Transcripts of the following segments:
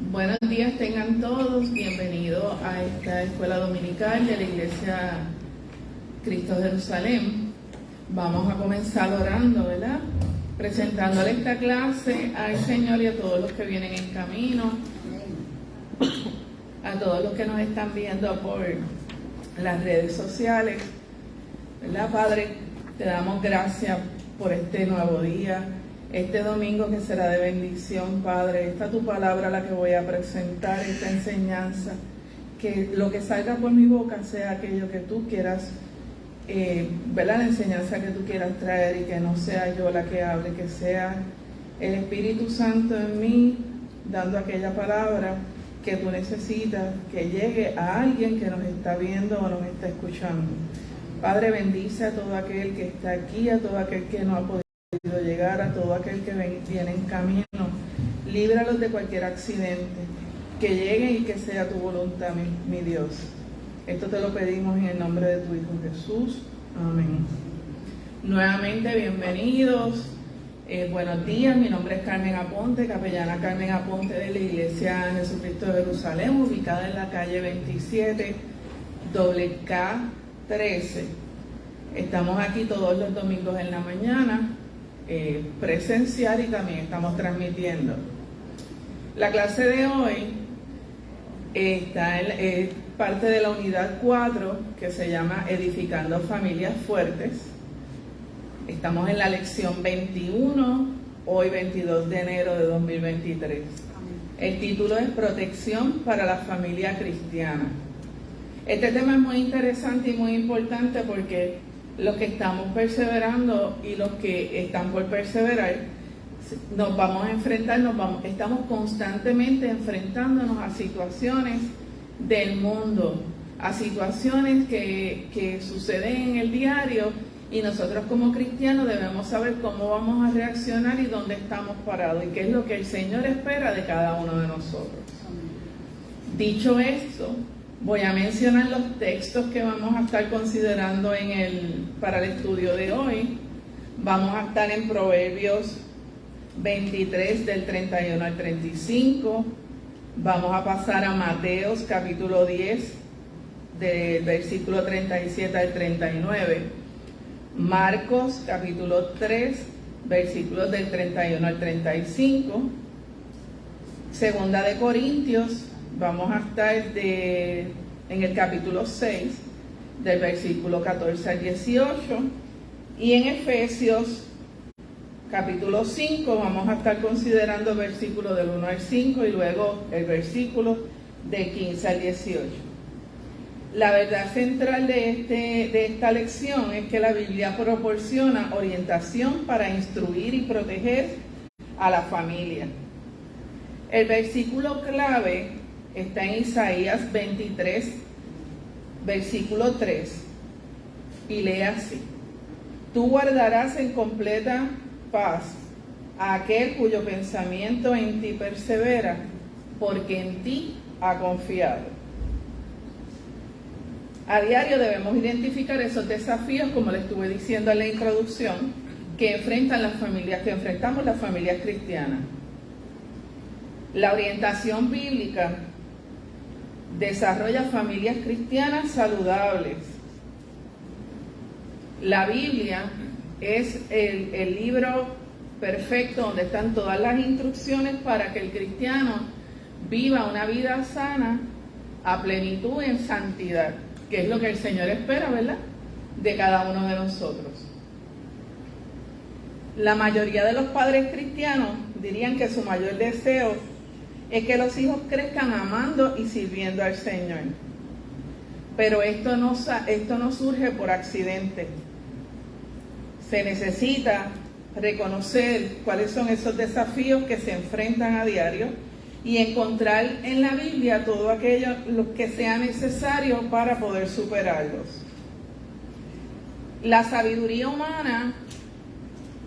Buenos días tengan todos, bienvenidos a esta escuela dominical de la Iglesia Cristo Jerusalén. Vamos a comenzar orando, ¿verdad? Presentándole esta clase al Señor y a todos los que vienen en camino, a todos los que nos están viendo por las redes sociales, ¿verdad, Padre? Te damos gracias por este nuevo día, este domingo que será de bendición, Padre. Esta es tu palabra la que voy a presentar, esta enseñanza. Que lo que salga por mi boca sea aquello que tú quieras, ¿verdad? La enseñanza que tú quieras traer y que no sea yo la que hable, que sea el Espíritu Santo en mí, dando aquella palabra que tú necesitas, que llegue a alguien que nos está viendo o nos está escuchando. Padre, bendice a todo aquel que está aquí, a todo aquel que no ha podido llegar, a todo aquel que viene en camino. Líbralos de cualquier accidente, que lleguen y que sea tu voluntad, mi Dios. Esto te lo pedimos en el nombre de tu Hijo Jesús. Amén. Nuevamente, bienvenidos. Buenos días, mi nombre es Carmen Aponte, capellana Carmen Aponte de la Iglesia Jesucristo de Jerusalén, ubicada en la calle 27, K13. Estamos aquí todos los domingos en la mañana, presencial, y también estamos transmitiendo. La clase de hoy está parte de la unidad 4, que se llama Edificando Familias Fuertes. Estamos en la lección 21, hoy 22 de enero de 2023. El título es Protección para la Familia Cristiana. Este tema es muy interesante y muy importante porque los que estamos perseverando y los que están por perseverar, nos vamos a enfrentar, estamos constantemente enfrentándonos a situaciones del mundo, a situaciones que suceden en el diario, y nosotros como cristianos debemos saber cómo vamos a reaccionar y dónde estamos parados y qué es lo que el Señor espera de cada uno de nosotros. Dicho esto, voy a mencionar los textos que vamos a estar considerando para el estudio de hoy. Vamos a estar en Proverbios 23 del 31 al 35. Vamos a pasar a Mateos capítulo 10 del versículo 37 al 39. Marcos capítulo 3 versículos del 31 al 35. Segunda de Corintios, vamos a estar en el capítulo 6 del versículo 14 al 18. Y en Efesios capítulo 5 vamos a estar considerando el versículo del 1 al 5 y luego el versículo del 15 al 18. La verdad central de esta lección es que la Biblia proporciona orientación para instruir y proteger a la familia. El versículo clave está en Isaías 23, versículo 3, y lee así: Tú guardarás en completa paz a aquel cuyo pensamiento en ti persevera, porque en ti ha confiado. A diario debemos identificar esos desafíos, como le estuve diciendo en la introducción, que enfrentamos las familias cristianas. La orientación bíblica desarrolla familias cristianas saludables. La Biblia es el libro perfecto donde están todas las instrucciones para que el cristiano viva una vida sana a plenitud en santidad, que es lo que el Señor espera, ¿verdad?, de cada uno de nosotros. La mayoría de los padres cristianos dirían que su mayor deseo es que los hijos crezcan amando y sirviendo al Señor. Pero esto no surge por accidente. Se necesita reconocer cuáles son esos desafíos que se enfrentan a diario y encontrar en la Biblia todo aquello lo que sea necesario para poder superarlos. La sabiduría humana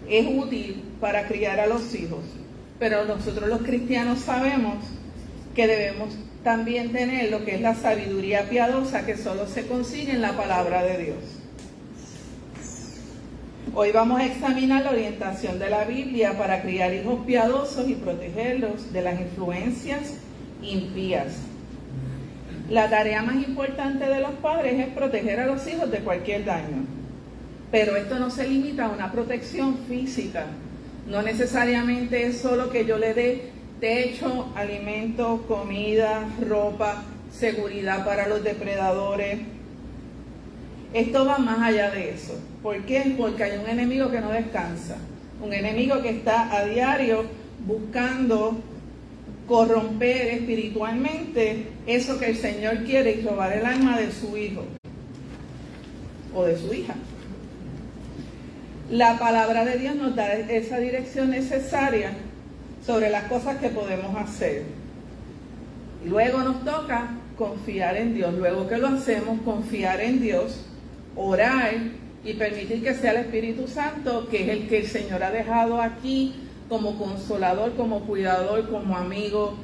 es útil para criar a los hijos, pero nosotros los cristianos sabemos que debemos también tener lo que es la sabiduría piadosa, que solo se consigue en la palabra de Dios. Hoy vamos a examinar la orientación de la Biblia para criar hijos piadosos y protegerlos de las influencias impías. La tarea más importante de los padres es proteger a los hijos de cualquier daño. Pero esto no se limita a una protección física. No necesariamente es solo que yo le dé techo, alimento, comida, ropa, seguridad para los depredadores. Esto va más allá de eso. ¿Por qué? Porque hay un enemigo que no descansa. Un enemigo que está a diario buscando corromper espiritualmente eso que el Señor quiere y robar el alma de su hijo o de su hija. La palabra de Dios nos da esa dirección necesaria sobre las cosas que podemos hacer. Luego nos toca confiar en Dios. Luego que lo hacemos, confiar en Dios, orar y permitir que sea el Espíritu Santo, que es el que el Señor ha dejado aquí como consolador, como cuidador, como amigo,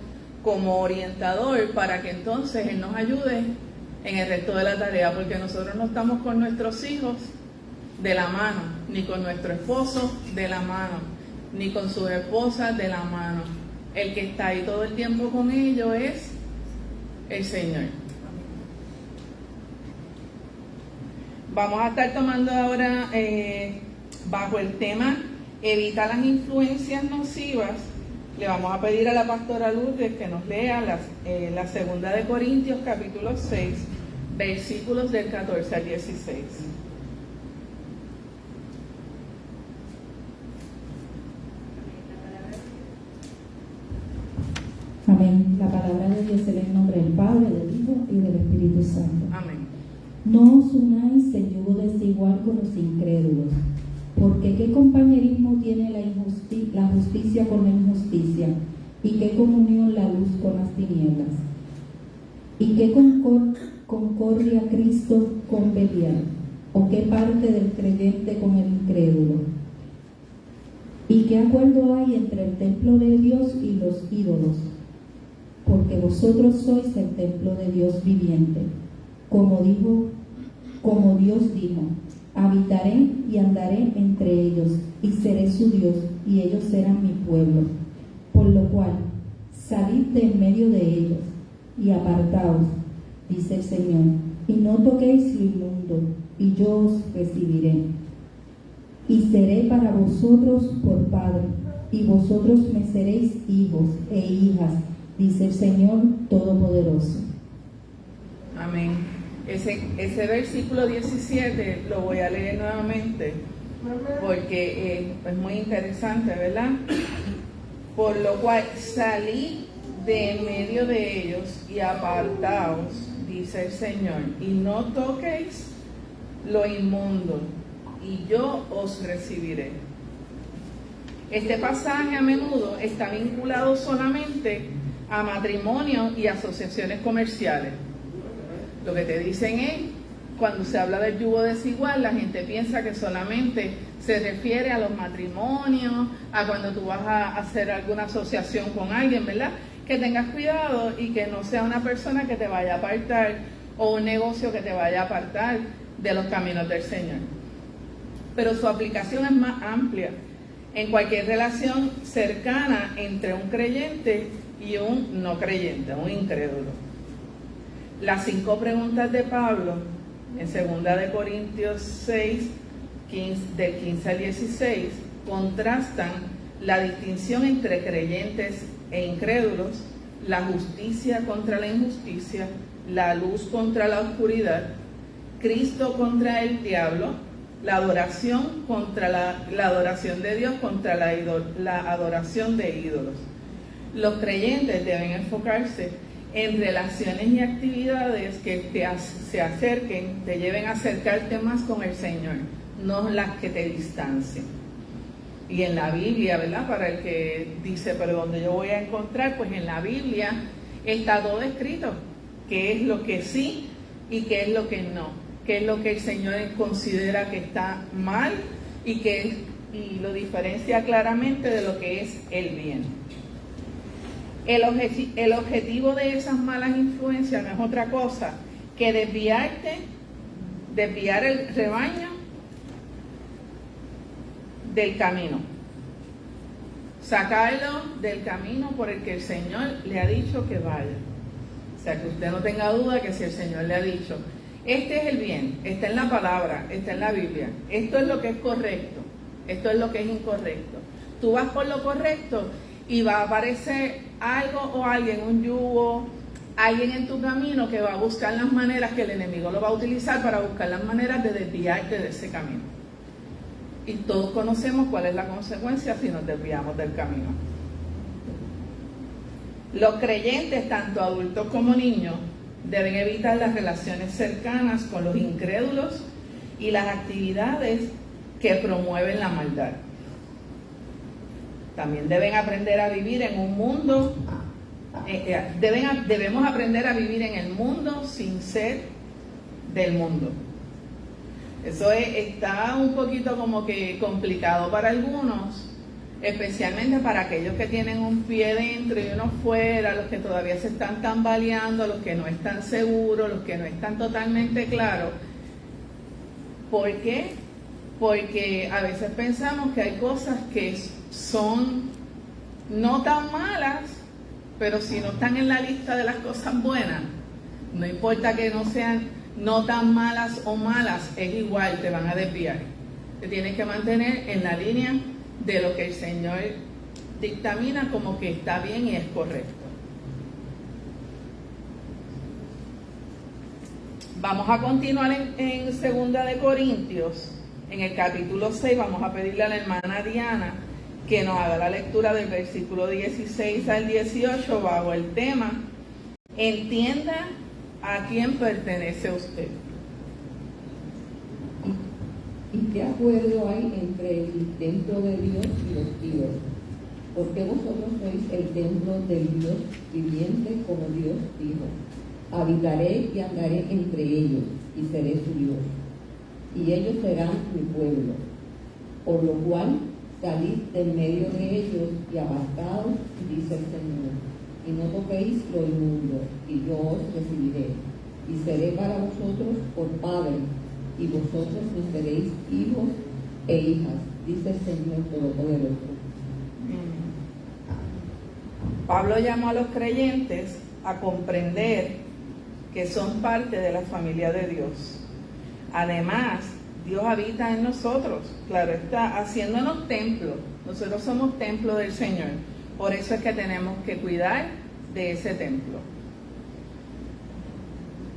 como orientador, para que entonces Él nos ayude en el resto de la tarea, porque nosotros no estamos con nuestros hijos de la mano, ni con nuestro esposo de la mano, ni con sus esposas de la mano. El que está ahí todo el tiempo con ellos es el Señor. Vamos a estar tomando ahora bajo el tema Evita las influencias nocivas. Le vamos a pedir a la pastora Lourdes que nos lea la segunda de Corintios capítulo 6, versículos del 14 al 16. Amén. La palabra de Dios en el nombre del Padre, del Hijo y del Espíritu Santo. Amén. No os unáis en yugo desigual con los incrédulos, porque ¿qué compañerismo tiene la justicia con la injusticia? ¿Y qué comunión la luz con las tinieblas? ¿Y qué concordia Cristo con Belial? ¿O qué parte del creyente con el incrédulo? ¿Y qué acuerdo hay entre el templo de Dios y los ídolos? Porque vosotros sois el templo de Dios viviente. Como Dios dijo, habitaré y andaré entre ellos, y seré su Dios, y ellos serán mi pueblo. Por lo cual, salid de en medio de ellos, y apartaos, dice el Señor, y no toquéis lo inmundo, y yo os recibiré. Y seré para vosotros por Padre, y vosotros me seréis hijos e hijas, dice el Señor Todopoderoso. Amén. Ese versículo 17 lo voy a leer nuevamente porque es muy interesante, ¿verdad? Por lo cual salid de en medio de ellos y apartaos, dice el Señor, y no toquéis lo inmundo, y yo os recibiré. Este pasaje a menudo está vinculado solamente a matrimonio y asociaciones comerciales. Lo que te dicen es, cuando se habla del yugo desigual, la gente piensa que solamente se refiere a los matrimonios, a cuando tú vas a hacer alguna asociación con alguien, ¿verdad? Que tengas cuidado y que no sea una persona que te vaya a apartar o un negocio que te vaya a apartar de los caminos del Señor. Pero su aplicación es más amplia en cualquier relación cercana entre un creyente y un no creyente, un incrédulo. Las 5 preguntas de Pablo en 2 de Corintios 6, del 15 al 16, contrastan la distinción entre creyentes e incrédulos, la justicia contra la injusticia, la luz contra la oscuridad, Cristo contra el diablo, la adoración contra la adoración de Dios contra la adoración de ídolos. Los creyentes deben enfocarse en relaciones y actividades que se acerquen, te lleven a acercarte más con el Señor, no las que te distancien. Y en la Biblia, ¿verdad? Para el que dice, pero ¿dónde yo voy a encontrar? Pues en la Biblia está todo escrito, qué es lo que sí y qué es lo que no, qué es lo que el Señor considera que está mal y lo diferencia claramente de lo que es el bien. El objetivo de esas malas influencias no es otra cosa que desviar el rebaño del camino. sacarlo del camino por el que el Señor le ha dicho que vaya. O sea, que usted no tenga duda que si el Señor le ha dicho, este es el bien, está en la palabra, está en la Biblia, esto es lo que es correcto, esto es lo que es incorrecto. Tú vas por lo correcto y va a aparecer algo o alguien, un yugo, alguien en tu camino que va a buscar las maneras, que el enemigo lo va a utilizar para buscar las maneras de desviarte de ese camino. Y todos conocemos cuál es la consecuencia si nos desviamos del camino. Los creyentes, tanto adultos como niños, deben evitar las relaciones cercanas con los incrédulos y las actividades que promueven la maldad. También deben aprender a vivir en un mundo, debemos aprender a vivir en el mundo sin ser del mundo. Eso está un poquito como que complicado para algunos, especialmente para aquellos que tienen un pie dentro y uno fuera, los que todavía se están tambaleando, los que no están seguros, los que no están totalmente claros. ¿Por qué? Porque a veces pensamos que hay cosas que son no tan malas, pero si no están en la lista de las cosas buenas, no importa que no sean no tan malas o malas, es igual, te van a desviar. Te tienes que mantener en la línea de lo que el Señor dictamina como que está bien y es correcto. Vamos a continuar en 2 de Corintios, en el capítulo 6, vamos a pedirle a la hermana Diana que nos haga la lectura del versículo 16 al 18 bajo el tema Entienda a quién pertenece usted. ¿Y qué acuerdo hay entre el templo de Dios y los ídolos? Porque vosotros sois el templo del Dios viviente, como Dios dijo: habitaré y andaré entre ellos, y seré su Dios, y ellos serán mi pueblo. Por lo cual, salid del medio de ellos y apartaos, dice el Señor, y no toquéis lo inmundo, y yo os recibiré, y seré para vosotros por Padre, y vosotros me seréis hijos e hijas, dice el Señor Todopoderoso. Pablo llamó a los creyentes a comprender que son parte de la familia de Dios. Además, Dios habita en nosotros, claro está, haciéndonos templo. Nosotros somos templo del Señor. Por eso es que tenemos que cuidar de ese templo.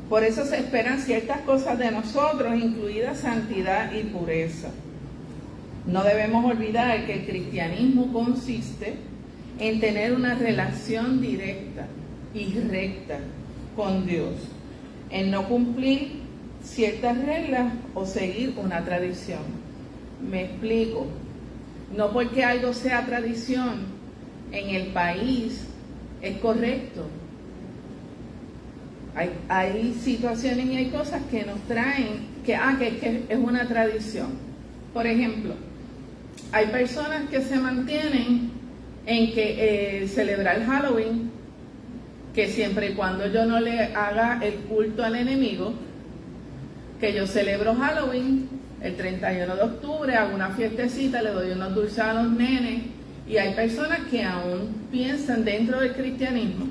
Por eso se esperan ciertas cosas de nosotros, incluida santidad y pureza. No debemos olvidar que el cristianismo consiste en tener una relación directa y recta con Dios, en no cumplir ciertas reglas o seguir una tradición. Me explico. No porque algo sea tradición en el país es correcto. Hay situaciones y hay cosas que nos traen que es una tradición. Por ejemplo, hay personas que se mantienen en que celebrar Halloween, que siempre y cuando yo no le haga el culto al enemigo, que yo celebro Halloween el 31 de octubre, hago una fiestecita, le doy unos dulces a los nenes, y hay personas que aún piensan dentro del cristianismo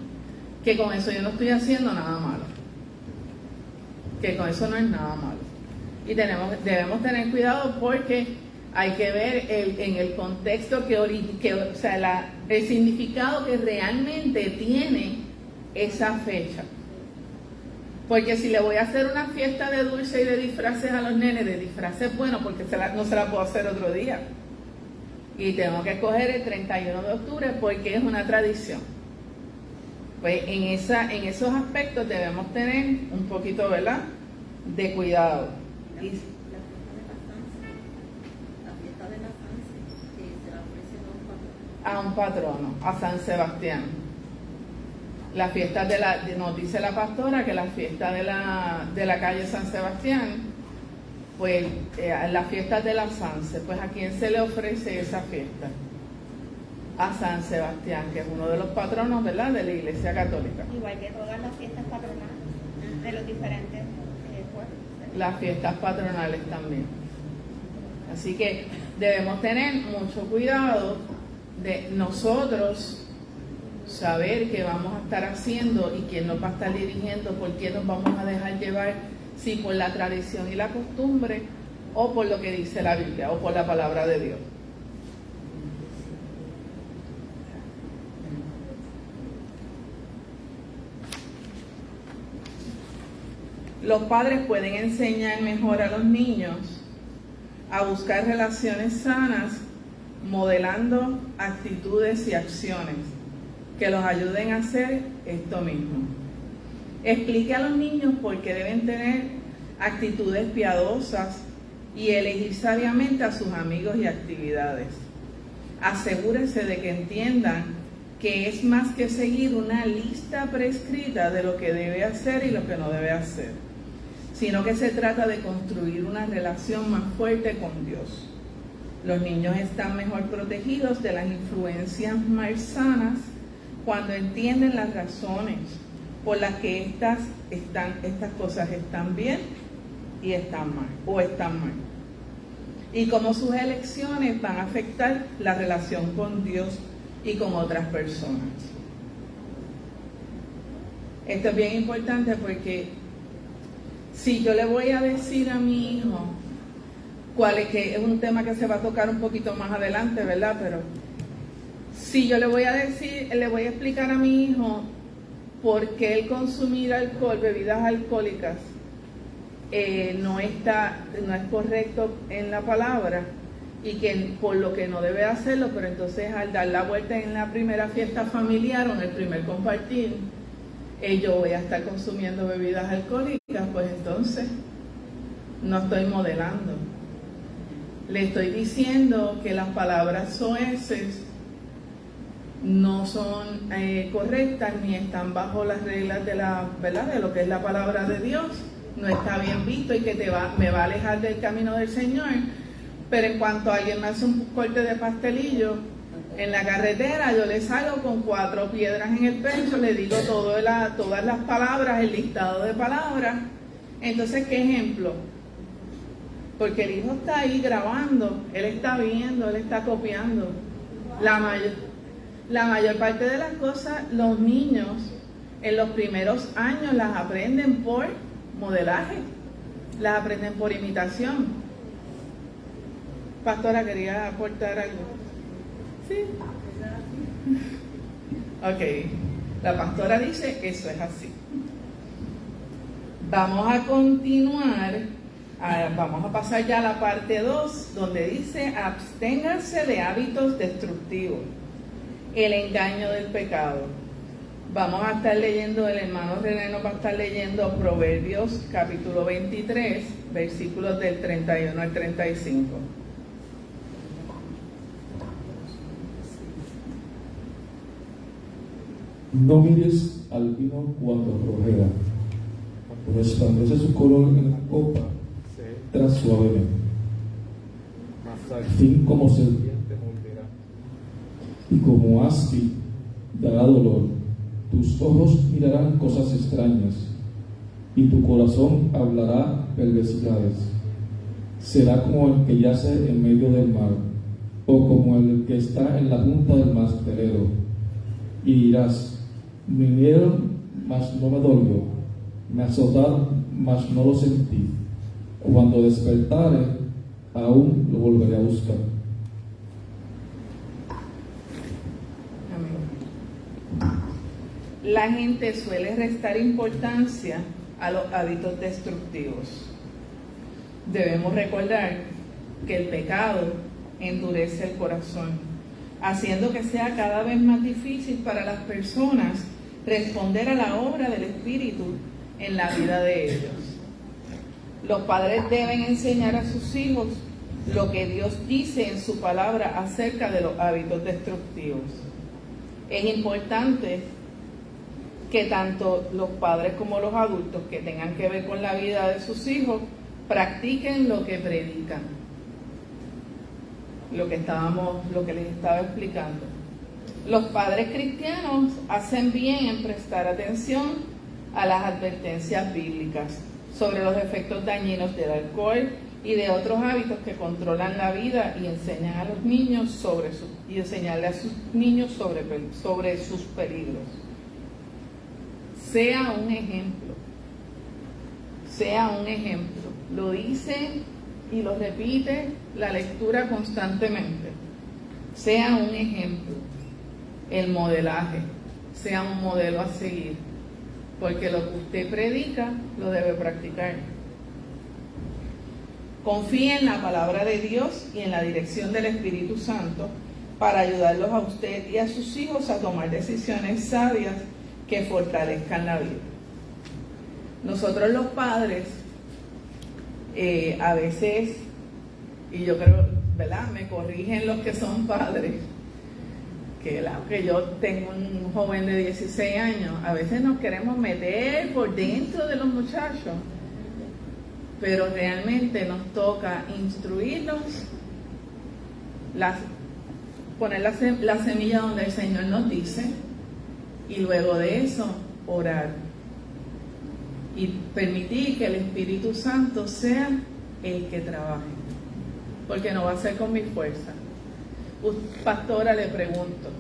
que con eso yo no estoy haciendo nada malo, que con eso no es nada malo. Y debemos tener cuidado porque hay que ver en el contexto el significado que realmente tiene esa fecha. Porque si le voy a hacer una fiesta de dulce y de disfraces a los nenes, de disfraces bueno, porque no se la puedo hacer otro día. Y tengo que escoger el 31 de octubre porque es una tradición. Pues en esos aspectos debemos tener un poquito, ¿verdad?, de cuidado. La fiesta de la Sanse, que se la ofrece A un patrono, a San Sebastián. Las fiestas nos dice la pastora que las fiestas de la calle San Sebastián, pues las fiestas de la Sanse, pues ¿a quién se le ofrece esa fiesta? A San Sebastián, que es uno de los patronos, ¿verdad?, de la Iglesia Católica. igual que todas las fiestas patronales de los diferentes pueblos. Las fiestas patronales también. Así que debemos tener mucho cuidado de nosotros saber qué vamos a estar haciendo y quién nos va a estar dirigiendo, por qué nos vamos a dejar llevar, si por la tradición y la costumbre o por lo que dice la Biblia o por la palabra de Dios. Los padres pueden enseñar mejor a los niños a buscar relaciones sanas, modelando actitudes y acciones que los ayuden a hacer esto mismo. Explique a los niños por qué deben tener actitudes piadosas y elegir sabiamente a sus amigos y actividades. Asegúrese de que entiendan que es más que seguir una lista prescrita de lo que debe hacer y lo que no debe hacer, sino que se trata de construir una relación más fuerte con Dios. Los niños están mejor protegidos de las influencias malsanas cuando entienden las razones por las que estas cosas están bien y están mal, o están mal. Y cómo sus elecciones van a afectar la relación con Dios y con otras personas. Esto es bien importante porque si yo le voy a decir a mi hijo que es un tema que se va a tocar un poquito más adelante, ¿verdad? Pero si yo le voy a explicar a mi hijo por qué el consumir alcohol, bebidas alcohólicas, no es correcto en la palabra y que por lo que no debe hacerlo, pero entonces al dar la vuelta en la primera fiesta familiar o en el primer compartir, yo voy a estar consumiendo bebidas alcohólicas, pues entonces no estoy modelando. Le estoy diciendo que las palabras soeces no son correctas ni están bajo las reglas de lo que es la palabra de Dios. No está bien visto y que me va a alejar del camino del Señor. Pero en cuanto alguien me hace un corte de pastelillo en la carretera, yo le salgo con 4 piedras en el pecho, le digo todas las palabras, el listado de palabras. Entonces, ¿qué ejemplo? Porque el hijo está ahí grabando, él está viendo, él está copiando. La mayor parte de las cosas, los niños en los primeros años las aprenden por modelaje, las aprenden por imitación. Pastora, ¿quería aportar algo? Sí. Ok, la pastora dice que eso es así. Vamos a continuar, vamos a pasar ya a la parte 2, donde dice: absténganse de hábitos destructivos, el engaño del pecado. Vamos a estar leyendo, el hermano René nos va a estar leyendo Proverbios capítulo 23, versículos del 31 al 35. No mires al vino cuando rojea, resplandece su color en la copa, tras suavemente. Al fin como serpiente morderá, y como aspi dará dolor. Tus ojos mirarán cosas extrañas, y tu corazón hablará perversidades. Será como el que yace en medio del mar, o como el que está en la punta del mastelero. Y dirás: me hirieron, mas no me dolió, me azotaron, mas no lo sentí. Cuando despertare, aún lo volveré a buscar. Amén. La gente suele restar importancia a los hábitos destructivos. Debemos recordar que el pecado endurece el corazón, haciendo que sea cada vez más difícil para las personas responder a la obra del Espíritu en la vida de ellos. Los padres deben enseñar a sus hijos lo que Dios dice en su palabra acerca de los hábitos destructivos. Es importante que tanto los padres como los adultos que tengan que ver con la vida de sus hijos practiquen lo que predican, lo que les estaba explicando. Los padres cristianos hacen bien en prestar atención a las advertencias bíblicas sobre los efectos dañinos del alcohol y de otros hábitos que controlan la vida y enseñan a los niños enseñarle a sus niños sobre sus peligros. Sea un ejemplo. Sea un ejemplo. Lo dice y lo repite la lectura constantemente. Sea un ejemplo. El modelaje. Sea un modelo a seguir. Porque lo que usted predica lo debe practicar. Confíe en la palabra de Dios y en la dirección del Espíritu Santo para ayudarlos a usted y a sus hijos a tomar decisiones sabias que fortalezcan la vida. Nosotros los padres, a veces, y yo creo, ¿verdad? Me corrigen los que son padres, que yo tengo un joven de 16 años, a veces nos queremos meter por dentro de los muchachos, pero realmente nos toca instruirlos, poner la semilla donde el Señor nos dice, y luego de eso orar y permitir que el Espíritu Santo sea el que trabaje, porque no va a ser con mi fuerza. Pastora, le pregunto,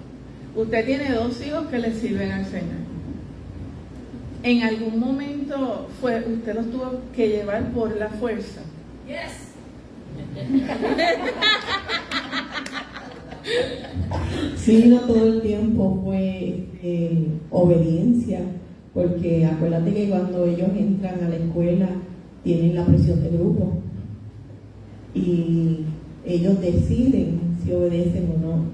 usted tiene 2 hijos que le sirven al Señor. ¿En algún momento usted los tuvo que llevar por la fuerza? Yes. Sí, no todo el tiempo fue obediencia, porque acuérdate que cuando ellos entran a la escuela tienen la presión de grupo y ellos deciden si obedecen o no.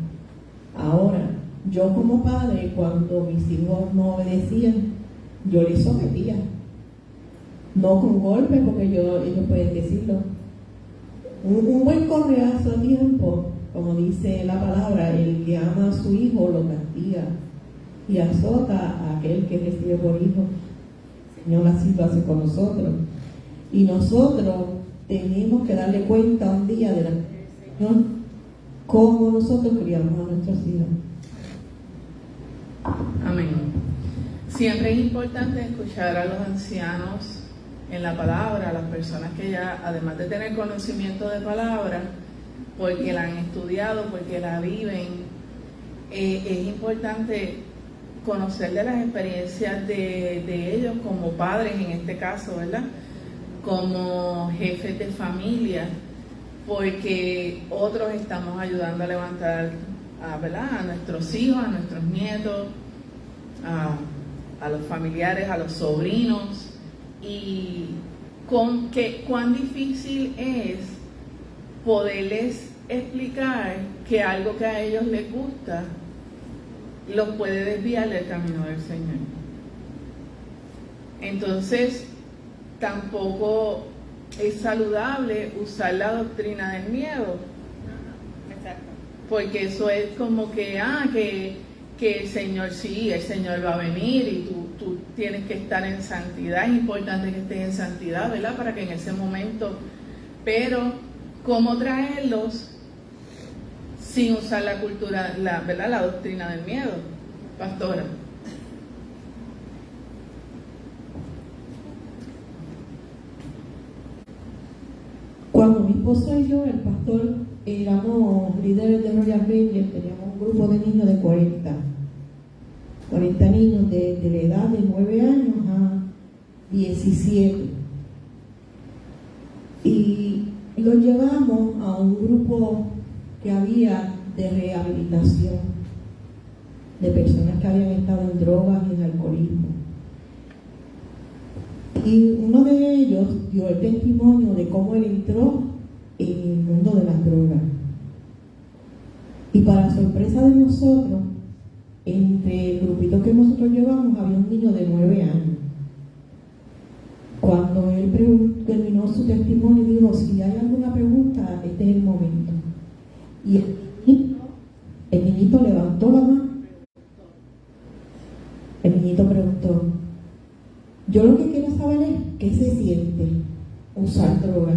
Ahora, yo como padre, cuando mis hijos no obedecían, yo les sometía, no con golpes, porque ellos pueden decirlo. Un buen correazo a tiempo, como dice la palabra, el que ama a su hijo lo castiga y azota a aquel que recibe por hijo. El Señor así lo hace con nosotros. Y nosotros tenemos que darle cuenta un día delante del Señor cómo nosotros criamos a nuestros hijos. Amén. Siempre es importante escuchar a los ancianos en la palabra, a las personas que ya, además de tener conocimiento de palabra, porque la han estudiado, porque la viven, es importante conocer de las experiencias de ellos como padres, en este caso, ¿verdad? Como jefes de familia, porque otros estamos ayudando a levantar, ¿verdad? A nuestros hijos, a nuestros nietos, a los familiares, a los sobrinos, y cuán difícil es poderles explicar que algo que a ellos les gusta los puede desviar del camino del Señor. Entonces, tampoco es saludable usar la doctrina del miedo. Exacto. Porque eso es como que el Señor sí, el Señor va a venir y tú tienes que estar en santidad. Es importante que estés en santidad, ¿verdad? Para que en ese momento, pero ¿cómo traerlos sin usar la cultura, ¿verdad? La doctrina del miedo, pastora? Cuando mi esposo y yo, el pastor, éramos líderes de Royal Rangers, teníamos un grupo de niños de 40 niños de la edad de 9 años a 17. Y los llevamos a un grupo que había de rehabilitación de personas que habían estado en drogas y en alcoholismo. Y uno de ellos dio el testimonio de cómo él entró en el mundo de las drogas. Y para sorpresa de nosotros, entre el grupito que nosotros llevamos había un niño de 9 años. Cuando él terminó su testimonio, dijo: si hay alguna pregunta, este es el momento. Y el niñito levantó la mano. El niñito preguntó: yo lo que quiero saber es qué se siente usar droga.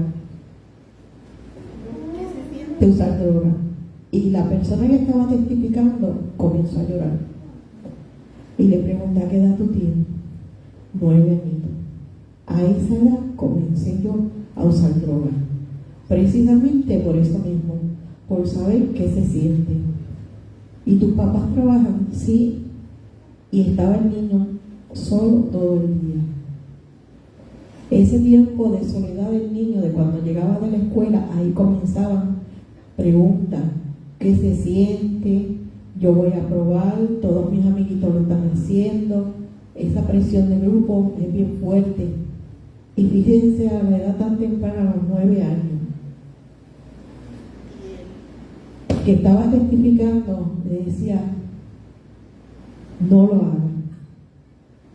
De usar droga. Y la persona que estaba testificando comenzó a llorar. Y le pregunté: ¿a qué edad tú tienes? 9 añitos. A esa edad comencé yo a usar droga. precisamente por eso mismo, por saber qué se siente. ¿Y tus papás trabajan? Sí. Y estaba el niño solo todo el día. Ese tiempo de soledad del niño, de cuando llegaba de la escuela, ahí comenzaban preguntas: ¿qué se siente? Yo voy a probar, todos mis amiguitos lo están haciendo. Esa presión de grupo es bien fuerte. Y fíjense, a la edad tan temprana, a los 9 años, que estaba testificando, le decía: no lo hagas,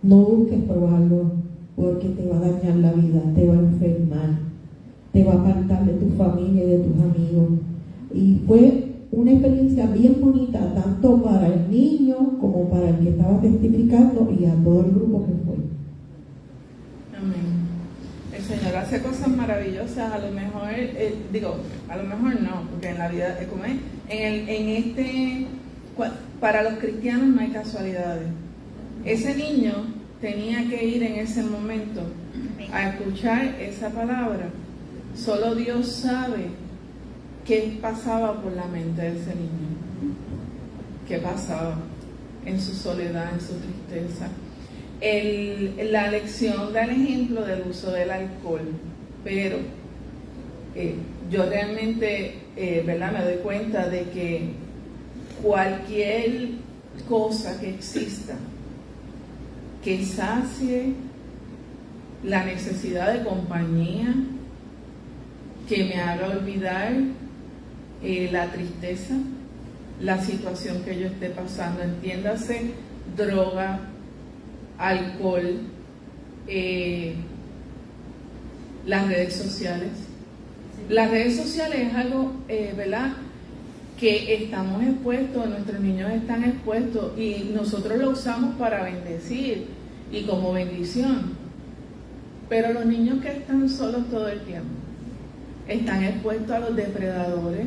no busques probarlo, porque te va a dañar la vida, te va a enfermar, te va a apartar de tu familia y de tus amigos. Y fue una experiencia bien bonita, tanto para el niño como para el que estaba testificando y a todo el grupo que fue. Amén. El Señor hace cosas maravillosas, a lo mejor, a lo mejor no, porque en la vida, como es, para los cristianos no hay casualidades. Ese niño tenía que ir en ese momento a escuchar esa palabra. Solo Dios sabe qué pasaba por la mente de ese niño, qué pasaba en su soledad, en su tristeza. La lección da el ejemplo del uso del alcohol, pero yo realmente me doy cuenta de que cualquier cosa que exista que sacie la necesidad de compañía, que me haga olvidar la tristeza, la situación que yo esté pasando, entiéndase, droga, alcohol, las redes sociales. Las redes sociales es algo, que estamos expuestos, nuestros niños están expuestos y nosotros lo usamos para bendecir y como bendición. Pero los niños que están solos todo el tiempo están expuestos a los depredadores,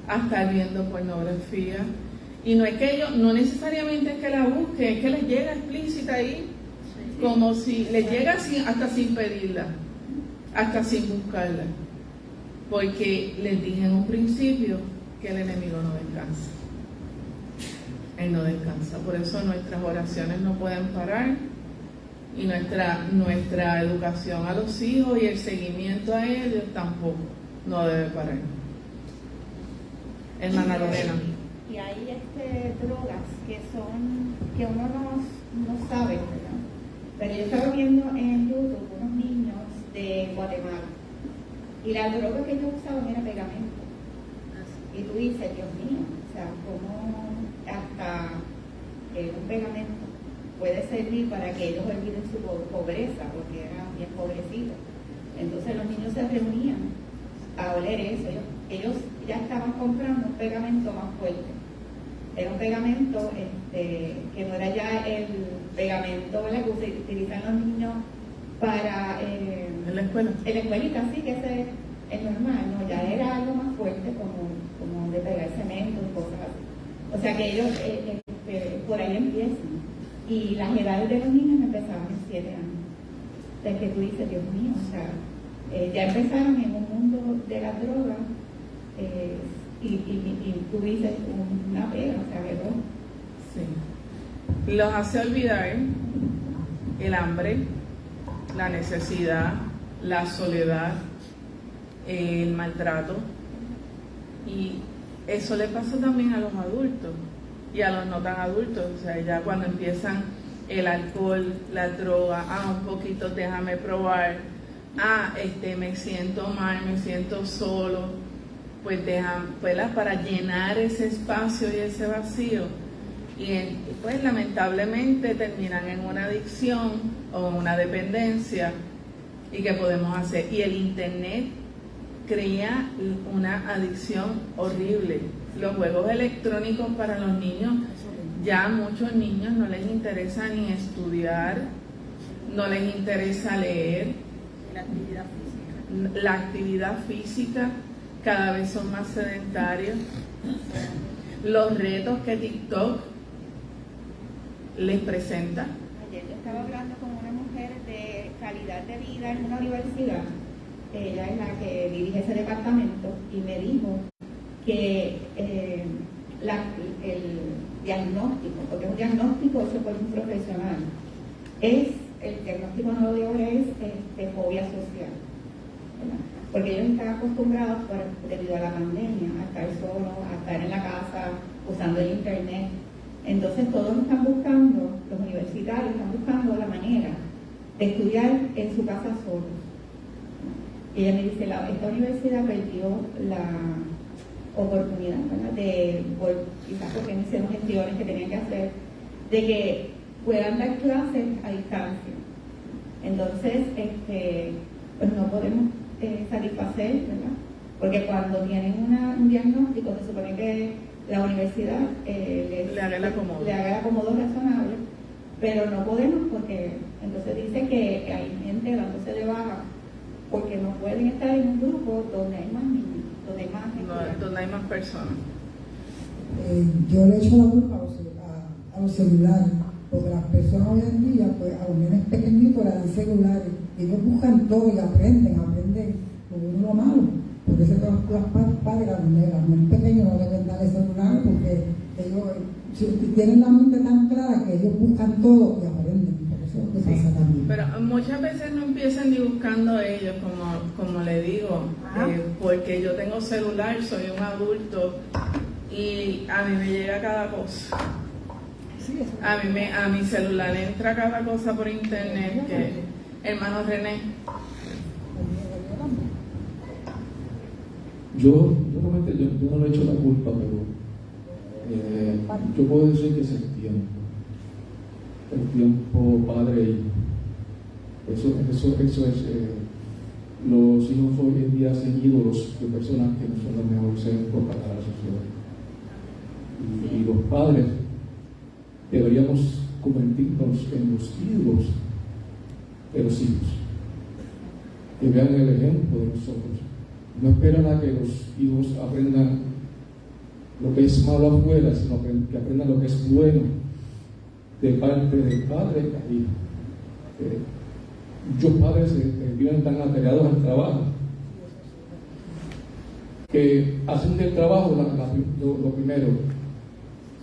a estar viendo pornografía. Y no es que ellos, no necesariamente es que la busquen, es que les llega explícita ahí, como si les llega hasta sin pedirla, hasta sin buscarla. Porque les dije en un principio que el enemigo no descansa. Él no descansa. Por eso nuestras oraciones no pueden parar y nuestra educación a los hijos y el seguimiento a ellos tampoco no debe parar. Hermana Lorena. Y hay drogas que uno no sabe, ¿verdad? Pero yo estaba viendo en YouTube unos niños de Guatemala y la droga que ellos usaban era pegamento. Y tú dices, Dios mío, o sea, cómo hasta un pegamento puede servir para que ellos olviden su pobreza, porque eran bien pobrecitos. Entonces los niños se reunían a oler eso. Ellos ya estaban comprando un pegamento más fuerte. Era un pegamento que no era ya el pegamento, ¿verdad?, que utilizan los niños para en la escuela. En la escuelita, sí, que ese es normal, ¿no? Ya era algo más fuerte, como de pegar cemento y cosas así. O sea que ellos por ahí empiezan. Y las edades de los niños empezaban en 7 años. O sea que tú dices, Dios mío, o sea, ya empezaron en un mundo de la droga. Y tú dices una pega, o sea, ¿verdad? Sí. Los hace olvidar el hambre, la necesidad, la soledad, el maltrato. Y eso le pasa también a los adultos y a los no tan adultos. O sea, ya cuando empiezan el alcohol, la droga, un poquito déjame probar, me siento mal, me siento solo, pues dejan, para llenar ese espacio y ese vacío. Y pues lamentablemente terminan en una adicción o una dependencia. ¿Y qué podemos hacer? Y el internet crea una adicción horrible. Los juegos electrónicos para los niños, ya a muchos niños no les interesa ni estudiar, no les interesa leer. La actividad física cada vez son más sedentarios. Los retos que TikTok les presenta. Ayer yo estaba hablando con una mujer de calidad de vida en una universidad ella es la que dirige ese departamento, y me dijo que el diagnóstico, porque es un diagnóstico hecho por un profesional, el diagnóstico nuevo de ahora es fobia social, ¿verdad? Porque ellos están acostumbrados, debido a la pandemia, a estar solos, a estar en la casa, usando el internet. Entonces todos están buscando, los universitarios están buscando la manera de estudiar en su casa solos. Y ella me dice, esta universidad perdió la oportunidad, ¿verdad? Quizás porque no hicieron gestiones que tenían que hacer, de que puedan dar clases a distancia. Entonces, pues no podemos satisfacer, ¿verdad? Porque cuando tienen un diagnóstico, se supone que la universidad le haga el acomodo razonable, pero no podemos, porque entonces dice que hay gente dándose de baja porque no pueden estar en un grupo donde hay más niños, donde hay más gente, donde hay más personas. Yo le echo la culpa a los celulares, porque las personas hoy en día, pues a los nenes pequeñitos le dan celulares, y ellos buscan todo y aprenden lo bueno y lo malo, porque ese son las padres a los nenes pequeños no deben darle celulares, porque ellos tienen la mente tan clara que ellos buscan todo y aprenden, por eso es lo que pasa también. Pero muchas veces no empiezan ni buscando ellos, como le digo, porque yo tengo celular, soy un adulto y a mí me llega cada cosa. A mi celular entra cada cosa por internet, que hermano René. Yo realmente yo no le echo la culpa, pero yo puedo decir que es el tiempo padre e hijo. Eso es, los hijos hoy en día son ídolos de personas que no son los mejores ejemplos para la sociedad. Y los padres deberíamos convertirnos en los ídolos de los hijos, que vean el ejemplo de nosotros. No esperan a que los hijos aprendan lo que es malo afuera, sino que aprendan lo que es bueno de parte del padre al hijo. Muchos padres viven tan atareados al trabajo que hacen del trabajo lo primero.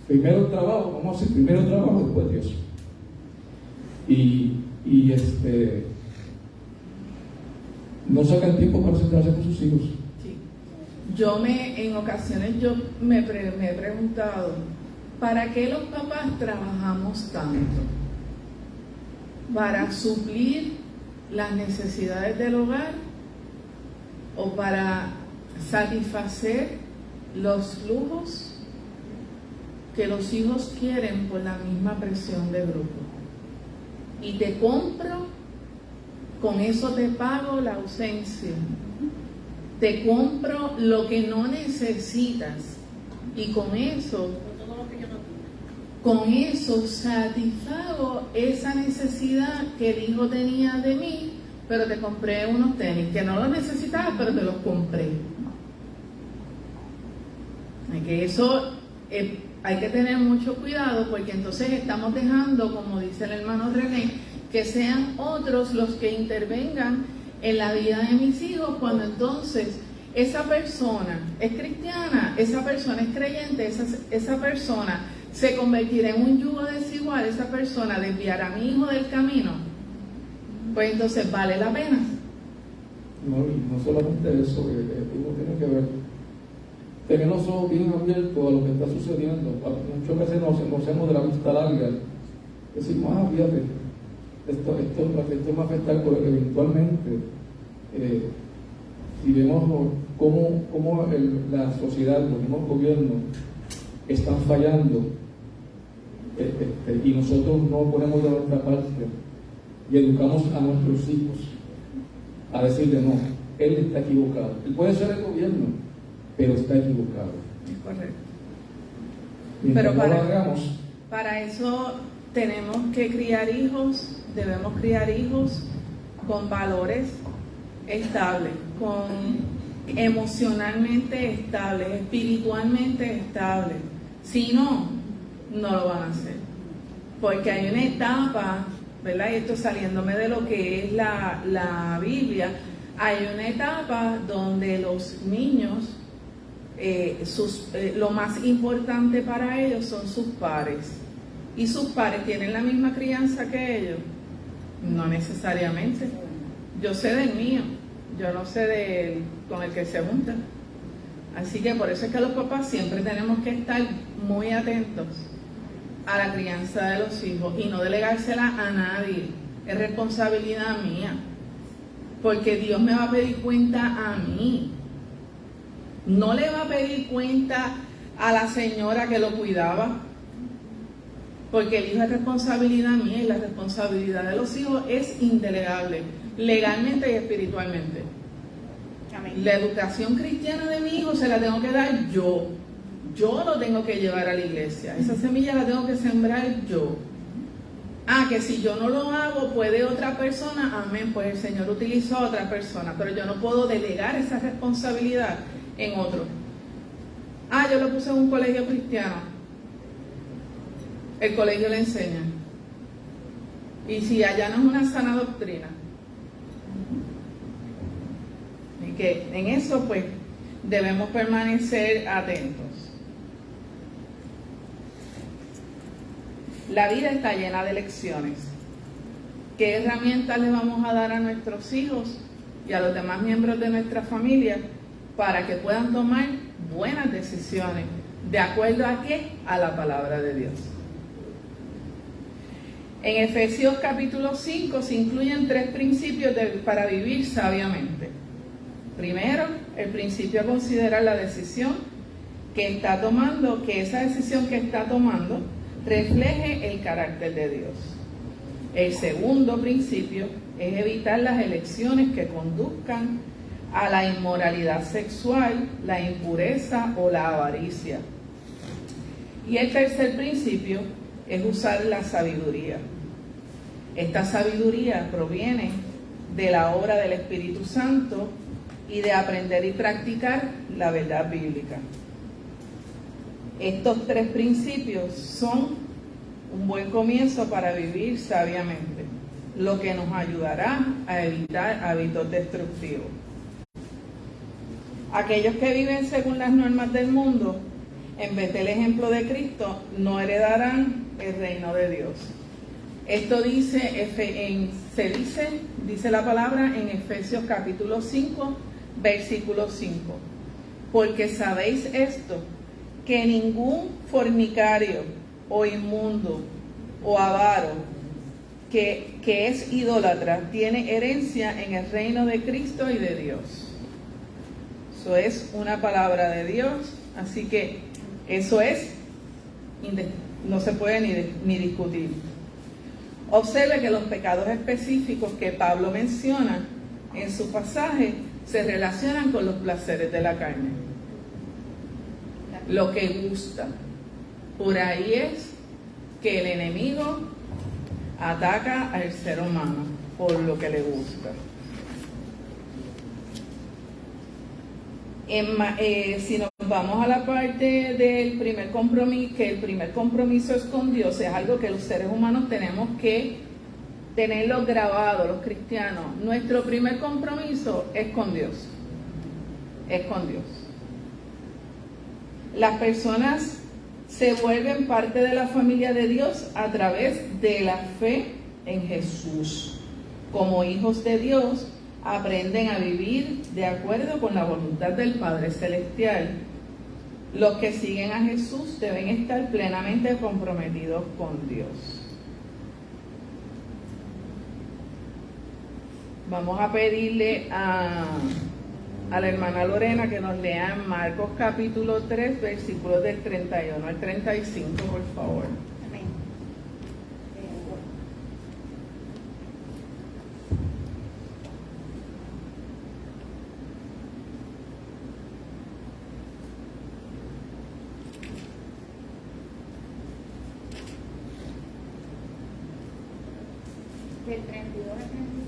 Primero el trabajo, vamos a hacer primero el trabajo, después Dios. No sacan tiempo para centrarse con sus hijos. Sí. En ocasiones me he preguntado, ¿para qué los papás trabajamos tanto? ¿Para suplir las necesidades del hogar o para satisfacer los lujos que los hijos quieren por la misma presión de grupo? Y te compro, con eso te pago la ausencia, te compro lo que no necesitas y con eso satisfago esa necesidad que el hijo tenía de mí, pero te compré unos tenis que no los necesitabas, pero te los compré. Que eso hay que tener mucho cuidado, porque entonces estamos dejando, como dice el hermano René, que sean otros los que intervengan en la vida de mis hijos, cuando entonces esa persona es cristiana, esa persona es creyente, esa persona se convertirá en un yugo desigual, esa persona desviará a mi hijo del camino, pues entonces vale la pena. No solamente eso, uno tiene que ver, tener los ojos bien abiertos a lo que está sucediendo. Muchas veces nos hacemos de la vista larga, decimos, fíjate, esto va a afectar, porque eventualmente, si vemos cómo la sociedad, los mismos gobiernos están fallando, y nosotros no ponemos de nuestra parte y educamos a nuestros hijos a decirle, no, él está equivocado. Él puede ser el gobierno, pero está equivocado. Es correcto. Mientras Pero no lo hagamos, para eso tenemos que criar hijos, debemos criar hijos con valores estables, emocionalmente estables, espiritualmente estables. Si no, no lo van a hacer. Porque hay una etapa, ¿verdad? Y esto saliéndome de lo que es la Biblia, Hay una etapa donde los niños, lo más importante para ellos son sus pares. ¿Y sus pares tienen la misma crianza que ellos? No necesariamente. Yo sé del mío, yo no sé del con el que se junta. Así que por eso es que los papás siempre tenemos que estar muy atentos a la crianza de los hijos y no delegársela a nadie. Es responsabilidad mía, porque Dios me va a pedir cuenta a mí. No le va a pedir cuenta a la señora que lo cuidaba, porque el hijo es responsabilidad mía y la responsabilidad de los hijos es indelegable, legalmente y espiritualmente. Amén. La educación cristiana de mi hijo se la tengo que dar yo. Yo lo tengo que llevar a la iglesia. Esa semilla la tengo que sembrar yo. Que si yo no lo hago, puede otra persona. Amén, pues el Señor utilizó a otra persona, pero yo no puedo delegar esa responsabilidad en otro. Yo lo puse en un colegio cristiano. El colegio le enseña. Y si allá no es una sana doctrina. Y que en eso pues debemos permanecer atentos. La vida está llena de lecciones. ¿Qué herramientas le vamos a dar a nuestros hijos y a los demás miembros de nuestra familia para que puedan tomar buenas decisiones? ¿De acuerdo a qué? A la palabra de Dios. En Efesios capítulo 5 se incluyen 3 principios para vivir sabiamente. Primero, el principio a considerar la decisión que está tomando, que esa decisión que está tomando refleje el carácter de Dios. El segundo principio es evitar las elecciones que conduzcan a la inmoralidad sexual, la impureza o la avaricia. Y el tercer principio es usar la sabiduría. Esta sabiduría proviene de la obra del Espíritu Santo y de aprender y practicar la verdad bíblica. Estos 3 principios son un buen comienzo para vivir sabiamente, lo que nos ayudará a evitar hábitos destructivos. Aquellos que viven según las normas del mundo, en vez del ejemplo de Cristo, no heredarán el reino de Dios. Esto dice la palabra en Efesios capítulo 5, versículo 5. Porque sabéis esto, que ningún fornicario o inmundo o avaro que es idólatra tiene herencia en el reino de Cristo y de Dios. Eso es una palabra de Dios, así que eso es, no se puede ni discutir. Observe que los pecados específicos que Pablo menciona en su pasaje se relacionan con los placeres de la carne. Lo que gusta. Por ahí es que el enemigo ataca al ser humano por lo que le gusta. Si nos vamos a la parte del primer compromiso, que el primer compromiso es con Dios, es algo que los seres humanos tenemos que tenerlo grabado, los cristianos. Nuestro primer compromiso es con Dios. Es con Dios. Las personas se vuelven parte de la familia de Dios a través de la fe en Jesús. Como hijos de Dios, aprenden a vivir de acuerdo con la voluntad del Padre Celestial. Los que siguen a Jesús deben estar plenamente comprometidos con Dios. Vamos a pedirle a la hermana Lorena que nos lea en Marcos capítulo 3, versículos del 31 al 35, por favor. Amén.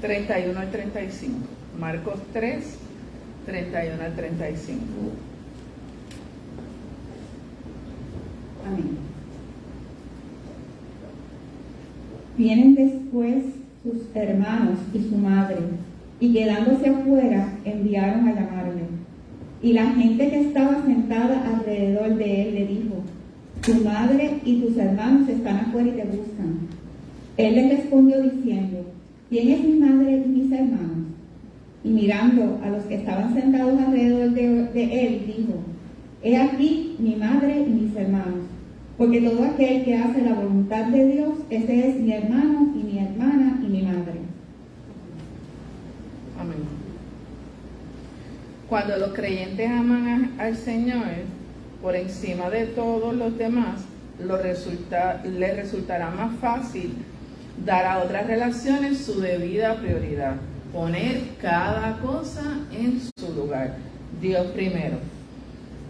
31 al 35. Marcos 3, 31 al 35. Amén. Vienen después sus hermanos y su madre, y quedándose afuera enviaron a llamarle. Y la gente que estaba sentada alrededor de él le dijo: tu madre y tus hermanos están afuera y te buscan. Él les respondió diciendo: ¿quién es mi madre y mis hermanos? Y mirando a los que estaban sentados alrededor de él, dijo: he aquí mi madre y mis hermanos, porque todo aquel que hace la voluntad de Dios, ese es mi hermano y mi hermana y mi madre. Amén. Cuando los creyentes aman al Señor por encima de todos los demás, les resultará más fácil dar a otras relaciones su debida prioridad, poner cada cosa en su lugar, Dios primero.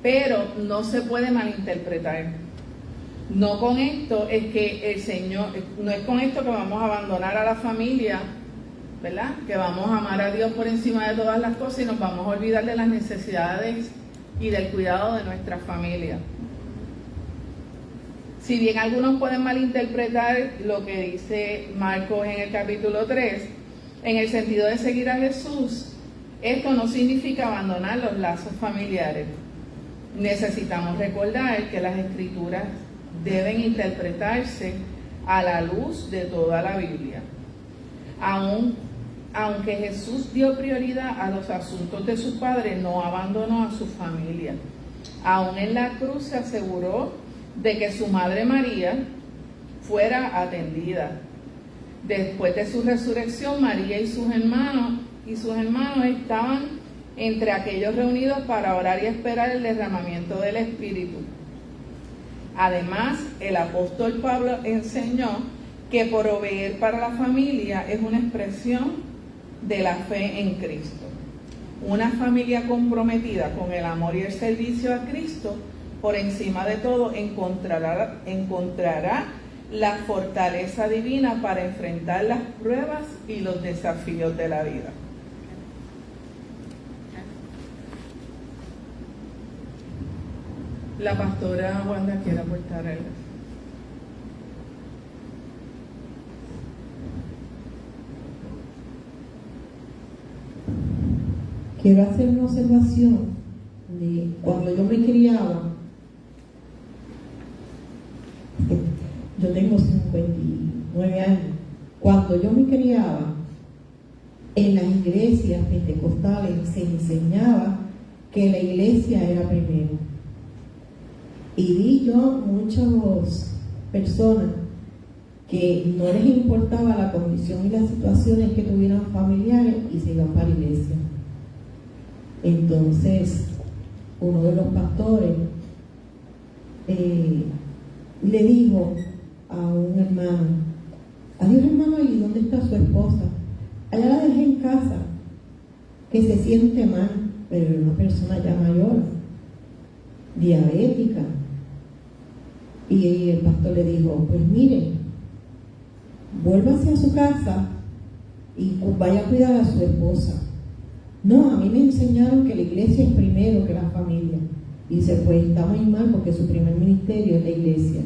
Pero no se puede malinterpretar. No con esto es que el Señor, no es con esto que vamos a abandonar a la familia, ¿verdad? Que vamos a amar a Dios por encima de todas las cosas y nos vamos a olvidar de las necesidades y del cuidado de nuestra familia. Si bien algunos pueden malinterpretar lo que dice Marcos en el capítulo 3, en el sentido de seguir a Jesús, esto no significa abandonar los lazos familiares. Necesitamos recordar que las Escrituras deben interpretarse a la luz de toda la Biblia. Aunque Jesús dio prioridad a los asuntos de su Padre, no abandonó a su familia. Aún en la cruz se aseguró de que su madre María fuera atendida. Después de su resurrección, María y sus hermanos estaban entre aquellos reunidos para orar y esperar el derramamiento del Espíritu. Además, el apóstol Pablo enseñó que proveer para la familia es una expresión de la fe en Cristo. Una familia comprometida con el amor y el servicio a Cristo, por encima de todo, encontrará la fortaleza divina para enfrentar las pruebas y los desafíos de la vida. La pastora Wanda quiere aportar algo. Quiero hacer una observación de cuando yo me criaba. Yo tengo 59 años. Cuando yo me criaba, en las iglesias pentecostales se enseñaba que la iglesia era primero. Y vi yo muchas personas que no les importaba la condición y las situaciones que tuvieran familiares y se iban para la iglesia. Entonces, uno de los pastores le dijo a un hermano: adiós hermano, ¿y dónde está su esposa? Allá la dejé en casa, que se siente mal, pero era una persona ya mayor, diabética. Y el pastor le dijo: pues mire, vuélvase a su casa y vaya a cuidar a su esposa. No, a mí me enseñaron que la iglesia es primero que la familia. Y dice: pues está muy mal, porque su primer ministerio es la iglesia.